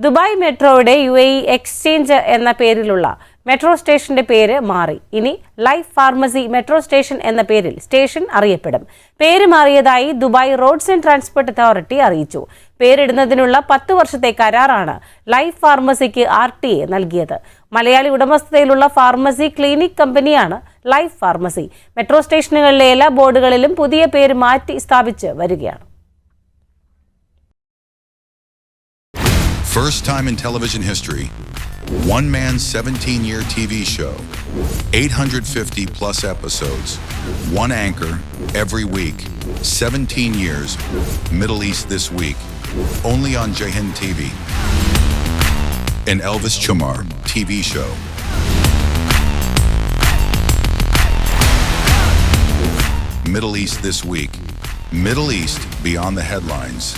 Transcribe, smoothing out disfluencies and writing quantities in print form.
Dubai മെട്രോയുടെ UAE exchange എന്ന പേരിലുള്ള മെട്രോ സ്റ്റേഷന്റെ പേര് മാറി. ഇനി ലൈഫ് ഫാർമസി മെട്രോ സ്റ്റേഷൻ എന്ന പേരിൽ സ്റ്റേഷൻ അറിയപ്പെടും. പേര് മാറിയതായി Dubai roads and transport authority അറിയിച്ചു. പേരിടുന്നതിനുള്ള 10 വർഷത്തെ കരാറാണ് ലൈഫ് ഫാർമസിക്ക് RTA നൽകിയത്. മലയാളി ഉടമസ്ഥതയിലുള്ള ഫാർമസി ക്ലിനിക് കമ്പനിയാണ് ലൈഫ് ഫാർമസി. മെട്രോ സ്റ്റേഷനുകളിലെ എല്ലാ ബോർഡുകളിലും പുതിയ പേര് മാറ്റി സ്ഥാപിച്ച് വരികയാണ്. First time in television history, one man's 17-year TV show, 850 plus episodes, one anchor every week, 17 years, Middle East this week, only on Jaihind TV. An Elvis Chamar TV show. Middle East this week, Middle East beyond the headlines.